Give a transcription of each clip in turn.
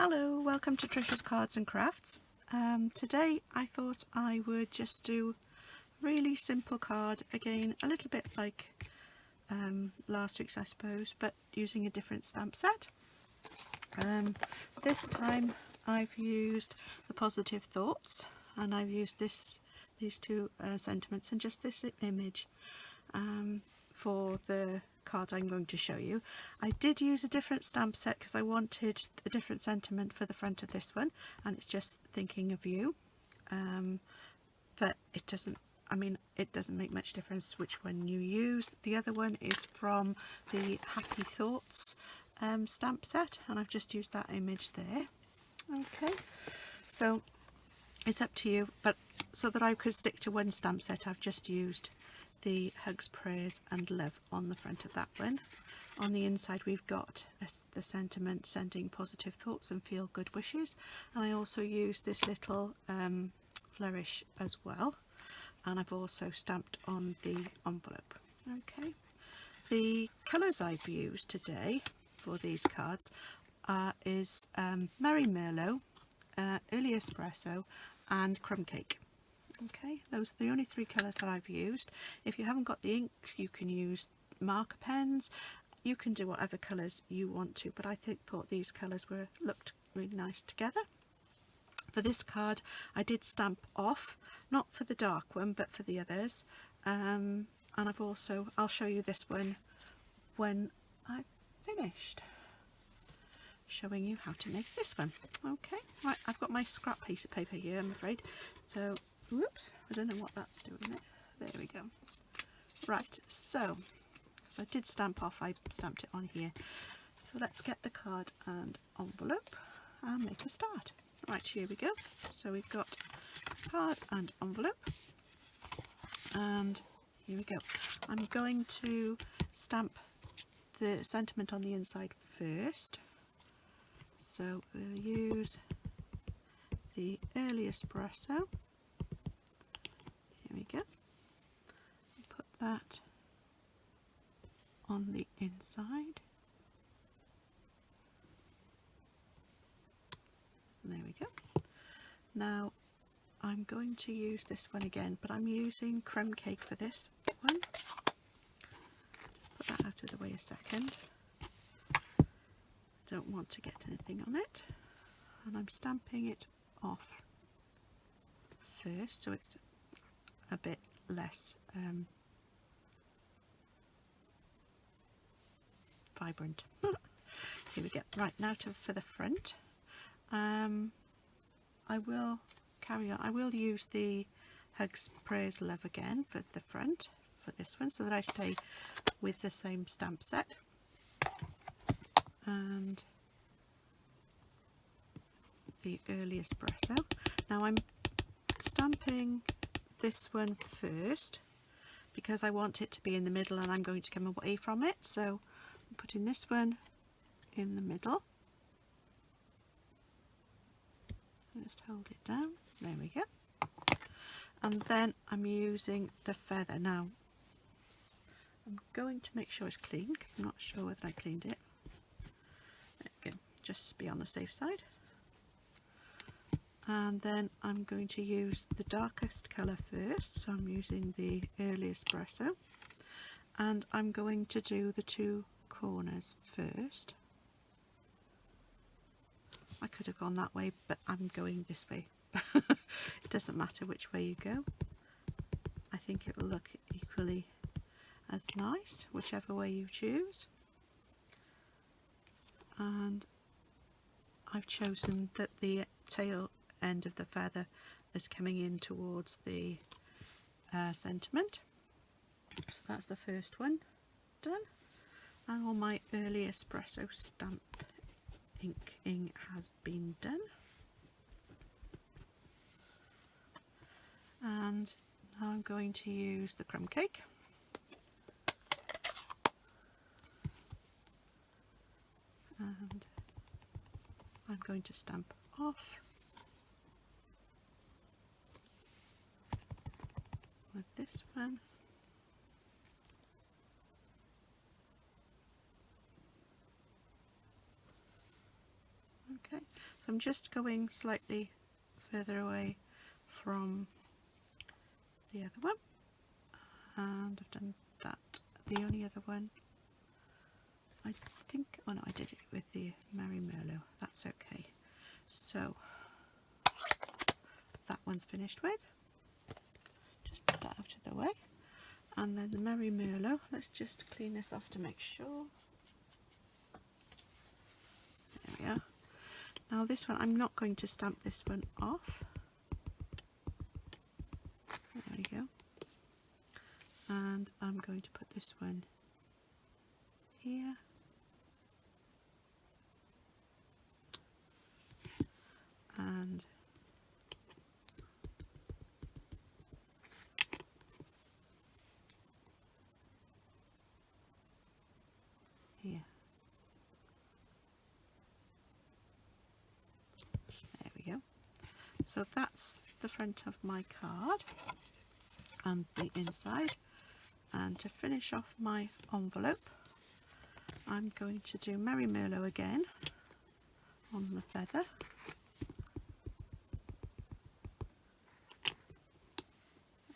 Hello, welcome to Tricia's Cards and Crafts. Today I thought I would just do a really simple card, again a little bit like last week's I suppose, but using a different stamp set. This time I've used the Positive Thoughts, and I've used these two sentiments and just this image for the card I'm going to show you. I did use a different stamp set because I wanted a different sentiment for the front of this one, and it's just thinking of you, but it doesn't make much difference which one you use. The other one is from the Happy Thoughts stamp set, and I've just used that image there. Okay, so it's up to you, but so that I could stick to one stamp set I've just used the Hugs, Prayers and Love on the front of that one. On the inside we've got the sentiment sending positive thoughts and feel good wishes, and I also used this little flourish as well, and I've also stamped on the envelope. Okay, the colours I've used today for these cards is Merry Merlot, Early Espresso and Crumb Cake. Okay, those are the only three colours that I've used. If you haven't got the ink, you can use marker pens, you can do whatever colours you want to, but I thought these colours looked really nice together. For this card I did stamp off, not for the dark one but for the others, and I'll show you this one when I've finished showing you how to make this one. Okay, right, I've got my scrap piece of paper here, I'm afraid, so whoops, I don't know what that's doing there. There we go. Right, so I did stamp off, I stamped it on here. So let's get the card and envelope and make a start. Right, here we go. So we've got card and envelope, and here we go. I'm going to stamp the sentiment on the inside first. So we'll use the Early Espresso. Here we go. Put that on the inside. There we go. Now I'm going to use this one again, but I'm using Crumb Cake for this one. Put that out of the way a second. Don't want to get anything on it, and I'm stamping it off first so it's a bit less vibrant. Here we go. Right, now for the front. I will carry on. I will use the Hugs, Prayers, Love again for the front for this one, so that I stay with the same stamp set. And the Early Espresso. Now I'm stamping this one first because I want it to be in the middle and I'm going to come away from it, so I'm putting this one in the middle. Just hold it down, there we go, and then I'm using the feather. Now I'm going to make sure it's clean because I'm not sure whether I cleaned it. There we go, just to be on the safe side. And then I'm going to use the darkest colour first, so I'm using the Early Espresso, and I'm going to do the two corners first. I could have gone that way, but I'm going this way. It doesn't matter which way you go. I think it will look equally as nice, whichever way you choose. And I've chosen that the tail end of the feather is coming in towards the sentiment. So that's the first one done. And all my Early Espresso stamp inking has been done, and now I'm going to use the Crumb Cake. And I'm going to stamp off with this one. Okay, So I'm just going slightly further away from the other one, and I've done that. The only other one, I think, oh no, I did it with the Merry Merlot, that's okay. So that one's finished with, just put that out of the way. And then the Merry Merlot, let's just clean this off to make sure. There we are. Now this one, I'm not going to stamp this one off. There we go. And I'm going to put this one here. And here. There we go. So that's the front of my card and the inside. And to finish off my envelope, I'm going to do Merry Merlot again on the feather.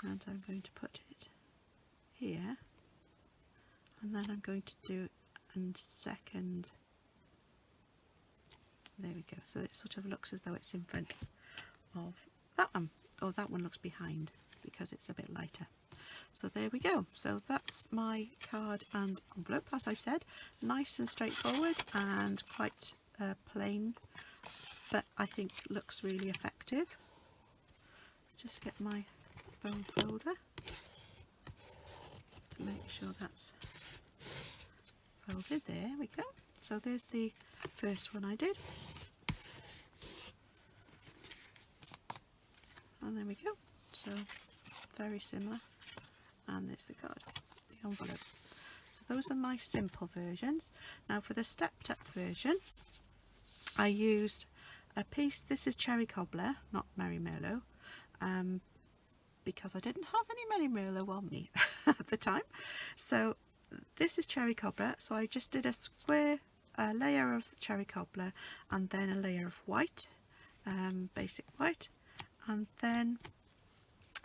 And I'm going to put it here, and then I'm going to do a second. There we go. So it sort of looks as though it's in front of that one, or that one looks behind because it's a bit lighter. So there we go. So that's my card and envelope. As I said, nice and straightforward and quite plain, but I think looks really effective. Let's just get my bone folder to make sure that's folded. There we go. So there's the first one I did, and there we go. So very similar, and there's the card, the envelope. So those are my simple versions. Now for the stepped up version, I used a piece, this is Cherry Cobbler, not Merry Merlot, because I didn't have any Merry Merlot on me at the time. So this is Cherry Cobbler, so I just did a square layer of Cherry Cobbler and then a layer of white, basic white, and then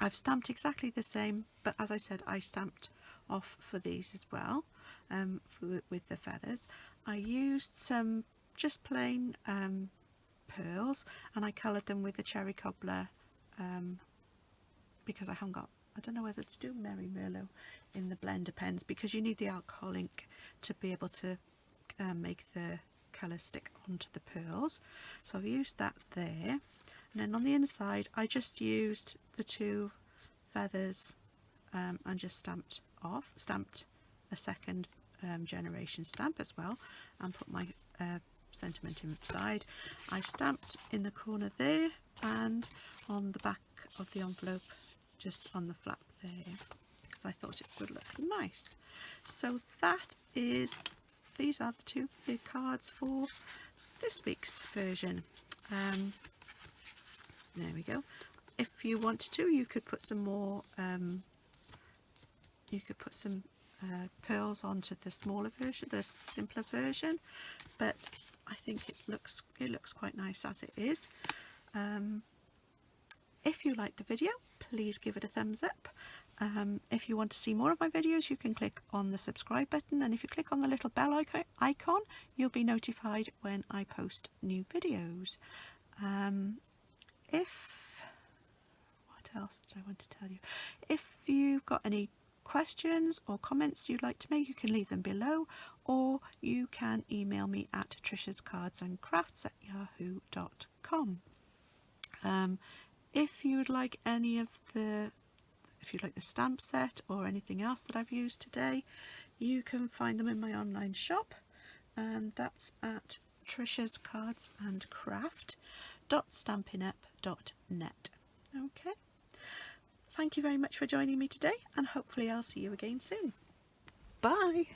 I've stamped exactly the same, but as I said, I stamped off for these as well, with the feathers. I used some just plain pearls, and I coloured them with the Cherry Cobbler, because I haven't got, I don't know whether to do Merry Merlot in the blender pens, because you need the alcohol ink to be able to make the colour stick onto the pearls. So I've used that there, and then on the inside I just used the two feathers and just stamped a second generation stamp as well, and put my sentiment inside. I stamped in the corner there and on the back of the envelope, just on the flap there, because I thought it would look nice. So that is, these are the two big cards for this week's version. There we go. If you wanted to, you could put some more, you could put some pearls onto the smaller version, the simpler version, but I think it looks quite nice as it is. If you like the video, please give it a thumbs up. If you want to see more of my videos, you can click on the subscribe button, and if you click on the little bell icon, you'll be notified when I post new videos. What else did I want to tell you? If you've got any questions or comments you'd like to make, you can leave them below, or you can email me at triciascardsandcrafts@yahoo.com. If you would like any of the, if you like the stamp set or anything else that I've used today, you can find them in my online shop, and that's at triciascardsandcraft.stampinup.net. Okay, thank you very much for joining me today, and hopefully I'll see you again soon. Bye.